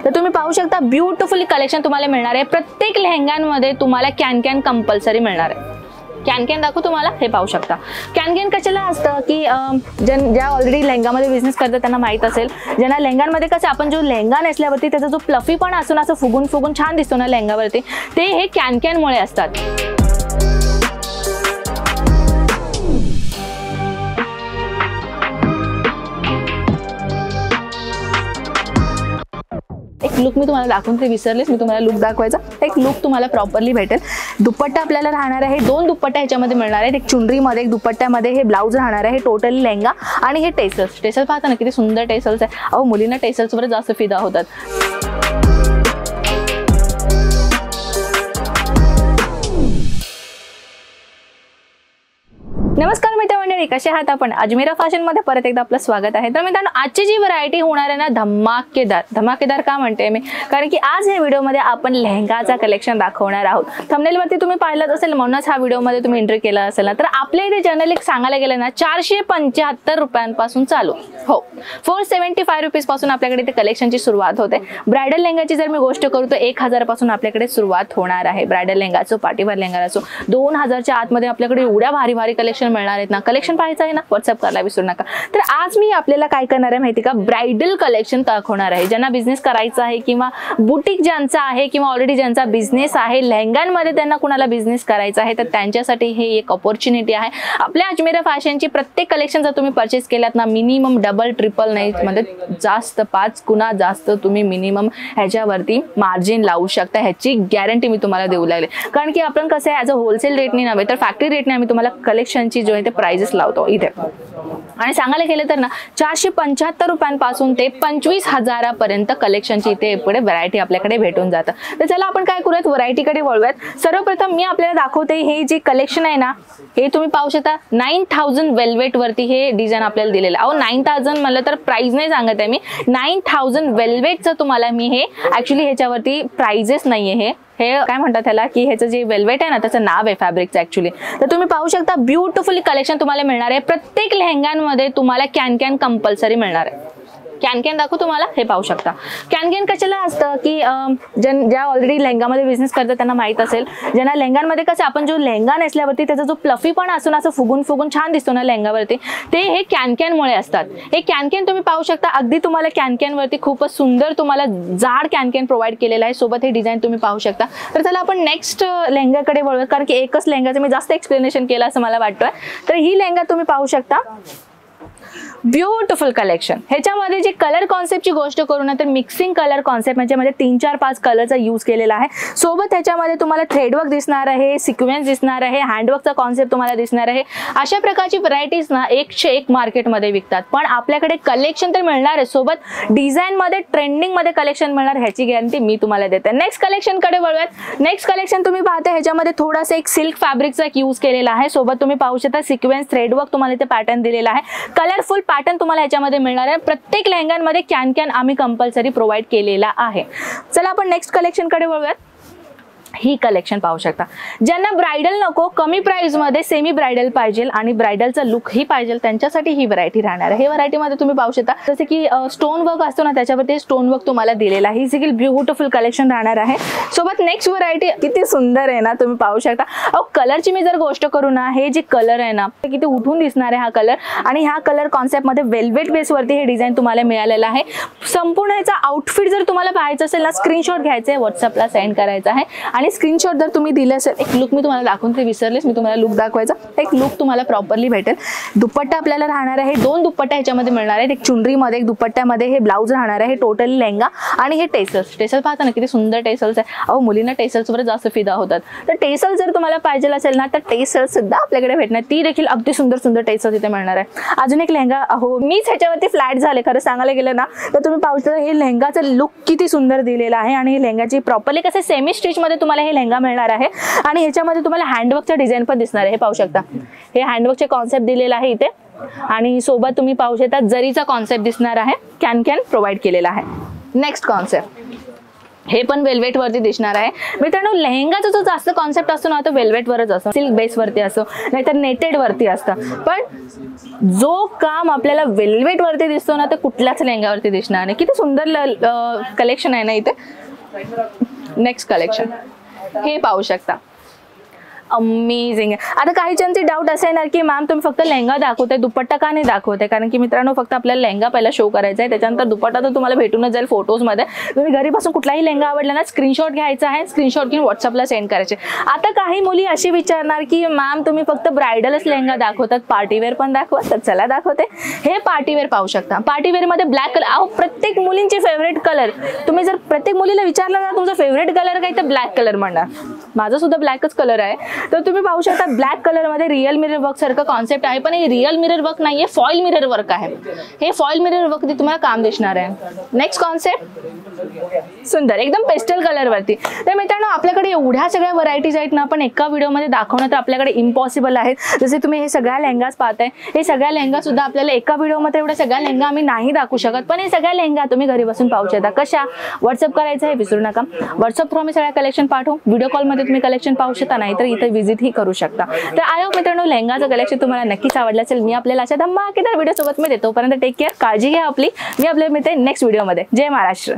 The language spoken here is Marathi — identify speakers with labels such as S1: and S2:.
S1: तर तुम्ही पाहू शकता ब्युटिफुली कलेक्शन तुम्हाला मिळणार आहे। प्रत्येक लेहंग्यांमध्ये तुम्हाला कॅन कंपल्सरी मिळणार आहे। कॅन दाखवू तुम्हाला, हे पाहू शकता। कॅन कशाला असतं की ज्या ऑलरेडी लेहंगामध्ये बिझनेस करतात त्यांना माहित असेल, ज्यांना लेहंगांमध्ये कसं आपण जो लेहंगा नेसल्यावरती त्याचा जो फ्लफी पण असतो ना, असं फुगून फुगून छान दिसतो ना लेहंगावरती, ते हे कॅनमुळे असतात। एक लुक मी तुम्हाला दाखवून ते विसरलेच, मी तुम्हाला लुक दाखवायचा। एक लुक तुम्हाला प्रॉपरली भेटेल। दुपट्टा आपल्याला राहणार आहे, 2 दुपट्टा ह्याच्यामध्ये मिळणार आहेत, एक चुनरीमध्ये एक दुपट्ट्यामध्ये हे ब्लाउज राहणार आहे, टोटली लेहंगा आणि हे टेसल्स पाहता ना किती सुंदर टेसल्स आहे। अहो मुलींना टेसल्सवर जास्त फिदा होतात। नमस्कार मित्रमंडळी, कसे आहात आपण? अजमेरा फॅशन मध्ये परत एकदा आपलं स्वागत आहे। तर मित्रांनो, आजची जी व्हरायटी होणार आहे ना, धमाकेदार का म्हणते मी, कारण की आज या व्हिडिओमध्ये आपण लेहंगाचा कलेक्शन दाखवणार आहोत। थंबनेल वरती तुम्ही पाहिलंच असेल, म्हणूनच हा व्हिडिओमध्ये तुम्ही एंट्री केला असेल ना। तर आपल्या इथे जनरली सांगायला गेलं ना 475 रुपयांपासून चालू, हो 475 रुपीज पासून आपल्याकडे ते कलेक्शनची सुरुवात होते। ब्रायडल लेहंगाची जर मी गोष्ट करू तर 1000 पासून आपल्याकडे सुरुवात होणार आहे। ब्रायडल लेहंगा असो, पार्टीवेअर लेहंगा असो, 2000च्या आतमध्ये आपल्याकडे एवढ्या भारी कलेक्शन मिळणार आहेत ना। कलेक्शन पाहायचं आहे ना, व्हॉट्सअप करायला विसरू नका। तर आज मी आपल्याला काय करणार आहे माहिती का, ब्रायडल कलेक्शन दाखवणार आहे। ज्यांना बिझनेस करायचा आहे किंवा बुटीक ज्यांचा आहे किंवा ऑलरेडी ज्यांचा बिझनेस आहे, लेहंगांमध्ये त्यांना कुणाला बिझनेस करायचा आहे, तर त्यांच्यासाठी हे एक अपॉर्च्युनिटी आहे। आपल्या अजमेरा फॅशनची प्रत्येक कलेक्शन जर तुम्ही परचेस केलात ना, मिनिमम डबल ट्रिपल नाही म्हणजे जास्त 5 गुणा जास्त तुम्ही मिनिमम ह्याच्यावरती मार्जिन लावू शकता। ह्याची गॅरंटी मी तुम्हाला देऊ लागले, कारण की आपण कसं आहे ॲज अ होलसेल रेटने नव्हे तर फॅक्टरी रेटने आम्ही तुम्हाला कलेक्शनची जो आहे ते प्राइजेस लावतो इथे। आणि सांगायला गेलं तर ना 475 रुपयांपासून ते 25,000 पर्यंत कलेक्शनची इथे पुढे व्हरायटी आपल्याकडे भेटून जातं। तर चला आपण काय करूयात, व्हरायटीकडे वळूयात। सर्वप्रथम मी आपल्याला दाखवते हे जे कलेक्शन आहे ना, हे तुम्ही पाहू शकता 9000 वेल्वेट वरती हे डिझाइन आपल्याला दिलेलं आहे। अहो 9000 म्हणलं तर प्राइस नाही सांगत आहे मी, 9000 वेल्वेटचं तुम्हाला मी हे ऍक्च्युली ह्याच्यावरती प्राइजेस नाहीये, हे काय म्हणतात त्याला की ह्याचं जे वेल्वेट आहे ना त्याचं नाव आहे फॅब्रिकचं ऍक्च्युली। तर तुम्ही पाहू शकता ब्युटिफुली कलेक्शन तुम्हाला मिळणार आहे। प्रत्येक लेहंग्यांमध्ये तुम्हाला कॅन कंपल्सरी मिळणार आहे। कॅन दाखवू तुम्हाला, हे पाहू शकता। कॅन कशाला असतं की ज्या ऑलरेडी लेहंगामध्ये बिझनेस करतात त्यांना माहित असेल, ज्यांना लेहंगांमध्ये कसं आपण जो लेहंगा नेसल्यावरती त्याचा जो फ्लफी पण असतो ना, असं फुगून फुगून छान दिसतो ना लेहंगावरती, ते हे कॅनमुळे असतात। हे कॅन तुम्ही पाहू शकता, अगदी तुम्हाला कॅनवरती खूपच सुंदर तुम्हाला जाड कॅन प्रोव्हाइड केलेला आहे, सोबत हे डिझाइन तुम्ही पाहू शकता। तर चला आपण नेक्स्ट लेहंगाकडे वळूया, कारण की एकच लेहंगाचं मी जास्त एक्सप्लेनेशन केलं असं मला वाटतंय। तर ही लेहंगा तुम्ही पाहू शकता, ब्युटिफुल कलेक्शन। ह्याच्यामध्ये जे कलर कॉन्सेप्टची गोष्ट करू ना, तर मिक्सिंग कलर कॉन्सेप्ट म्हणजे 3-4-5 कलरचा यूज केलेला आहे। सोबत ह्याच्यामध्ये तुम्हाला थ्रेडवर्क दिसणार आहे, सिक्वेन्स दिसणार आहे, हँडवर्कचा कॉन्सेप्ट तुम्हाला दिसणार आहे। अशा प्रकारची व्हरायटीज ना 101 मार्केटमध्ये विकतात, पण आपल्याकडे कलेक्शन तर मिळणार आहे, सोबत डिझाईन मध्ये ट्रेंडिंग मध्ये कलेक्शन मिळणार, ह्याची गॅरंटी मी तुम्हाला देते। नेक्स्ट कलेक्शन कडे वळूयात। नेक्स्ट कलेक्शन तुम्ही पाहता ह्याच्यामध्ये थोडासा एक सिल्क फॅब्रिकचा एक यूज केलेला आहे, सोबत तुम्ही पाहू शकता सिक्वेन्स थ्रेडवर्क तुम्हाला इथे पॅटर्न दिलेला आहे। कलरफुल पॅटर्न तुम्हाला ह्याच्यामध्ये मिळणार आहे। प्रत्येक लेहंगांमध्ये कॅन आम्ही कंपल्सरी प्रोव्हाइड केलेला आहे। चला आपण नेक्स्ट कलेक्शन कडे वळूयात। ही कलेक्शन पाहू शकता, ज्यांना ब्राइडल नको, कमी प्राइस मध्ये सेमी ब्राइडल पाहिजे आणि ब्राइडलचा लुक ही पाहिजे, त्यांच्यासाठी ही व्हरायटी राहणार आहे। हे व्हरायटीमध्ये तुम्ही पाहू शकता जसे की स्टोन वर्क असतो ना, त्याच्यावरती स्टोन वर्क तुम्हाला दिलेला आहे। ही देखील ब्युटिफुल कलेक्शन राहणार आहे। सोबत नेक्स्ट व्हरायटी किती सुंदर आहे ना, तुम्ही पाहू शकता। अहो कलरची मी जर गोष्ट करू ना, हे जे कलर आहे ना किती उठून दिसणार आहे हा कलर, आणि ह्या कलर कॉन्सेप्ट मध्ये वेल्वेट बेस वरती हे डिझाइन तुम्हाला मिळालेलं आहे। संपूर्ण ह्याचा आउटफिट जर तुम्हाला पाहायचं असेल ना, स्क्रीनशॉट घ्यायचे, व्हॉट्सअपला सेंड करायचा आहे। आणि स्क्रीनशॉट जर तुम्ही दिले असेल, एक लुक मी तुम्हाला दाखवून ते विसरलेच, मी तुम्हाला लुक दाखवायचा। एक लुक तुम्हाला प्रॉपरली भेटेल। दुपट्टा आपल्याला राहणार आहे, 2 दुपट्टा ह्याच्यामध्ये मिळणार आहेत, एक चुनरीमध्ये एक दुपट्ट्यामध्ये हे ब्लाउज राहणार आहे, टोटली लेहंगा आणि हे टेसल्स पाहता ना किती सुंदर टेसल्स आहे। अहो मुलींना टेसल्सवर जास्त फिदा होतात, तर टेसल्स जर तुम्हाला पाहिजे असेल ना, तर टेसल्स सुद्धा आपल्याकडे भेटणार, ती देखील अगदी सुंदर टेसल्स इथे मिळणार आहे। अजून एक लेहंगा, अहो मीच ह्याच्यावरती फ्लॅट झाले खरं सांगायला गेलं ना, तर तुम्ही पाहू शकता हे लेहंगाचं लुक किती सुंदर दिलेला आहे। आणि हे लेहंगाची प्रॉपरली कसं सेमी स्टिच मध्ये तुम्हाला हे लेहंगा मिळणार आहे, आणि ह्याच्यामध्ये तुम्हाला हँडवर्कचा डिझाइन पण दिसणार आहे। हे पाहू शकता, हे हँडवर्कचे कॉन्सेप्ट दिलेला आहे इथे, आणि सोबत तुम्ही पाहू शकता जरीचा कॉन्सेप्ट दिसणार आहे, कॅन प्रोव्हाइड केलेला आहे। नेक्स्ट कॉन्सेप्ट, हे पण वेल्वेट वरती दिसणार आहे मित्रांनो. लेहंगाचा जो जास्त कॉन्सेप्ट असतो ना तो वेल्वेट वरच असतो, सिल्क बेस वरती असतो, नाहीतर नेटेड वरती असतं. पण जो काम आपल्याला वेल्वेट वरती दिसतो ना तो कुठल्याच लेहंगावरती दिसणार नाही. किती सुंदर कलेक्शन आहे ना इथे. नेक्स्ट कलेक्शन हे पाहू शकता, अमेझिंग. आता काही जणांची डाऊट असा येणार की मॅम तुम्ही फक्त लेहंगा दाखवताय, दुपट्टा का नाही दाखवताय? कारण की मित्रांनो फक्त आपल्याला लेहंगा पहिला शो करायचा आहे, त्याच्यानंतर दुपट्टा तर तुम्हाला भेटूनच जाईल फोटोजमध्ये. तुम्ही घरी बसून कुठलाही लेहंगा आवडला ना स्क्रीनशॉट घ्यायचा आहे, स्क्रीनशॉट घेऊन व्हॉट्सअपला सेंड करायचे. आता काही मुली अशी विचारणार की मॅम तुम्ही फक्त ब्रायडलच लेहंगा दाखवतात, पार्टीवेअर पण दाखवा. तर चला दाखवते. हे पार्टीवेअर पाहू शकता. पार्टीवेअरमध्ये ब्लॅक कलर, अहो प्रत्येक मुलींची फेवरेट कलर. तुम्ही जर प्रत्येक मुलीला विचारलं ना तुमचा फेवरेट कलर काय तर ब्लॅक कलर म्हणणार. माझा सुद्धा ब्लॅकच कलर आहे. तर तुम्ही पाहू शकता ब्लॅक कलर मध्ये रिअल मिरर वर्क सारखं कॉन्सेप्ट आहे, पण हे रिअल मिरर वर्क नाहीये, फॉइल मिरर वर्क आहे. हे फॉइल मिरर वर्क तुम्हाला काम दिसणार आहे. नेक्स्ट कॉन्सेप्ट सुंदर एकदम पेस्टल कलर वरती. तर मित्रांनो आपल्याकडे एवढ्या सगळ्या व्हरायटीज आहेत ना, पण एका व्हिडिओमध्ये दाखवणं तर आपल्याकडे इम्पॉसिबल आहे. जसे तुम्ही हे सगळ्या लेहंगाज पाहताय, हे सगळ्या लेहंगा सुद्धा आपल्याला एका व्हिडिओमध्ये एवढ्या सगळ्या लेहंगा आम्ही नाही दाखवू शकत, पण हे सगळ्या लेहंगा तुम्ही घरी बसून पाहू शकता. कशा व्हॉट्सअप करायचं हे विसरू नका. व्हॉट्सअप थ्रू आम्ही सगळ्या कलेक्शन पाठवू. व्हिडिओ कॉलमध्ये तुम्ही कलेक्शन पाहू शकता, नाहीतर इथे व्हिजिट ही करू शकता. तर आय होप मित्रांनो लेहंगाचं कलेक्शन तुम्हाला नक्कीच आवडलं असेल. मी आपल्याला अशा धमाकेदार व्हिडिओ सोबत मी देतो. पर्यंत टेक केअर, काळजी घ्या आपली. मी आपल्याला मिळते नेक्स्ट व्हिडिओमध्ये. जय महाराष्ट्र.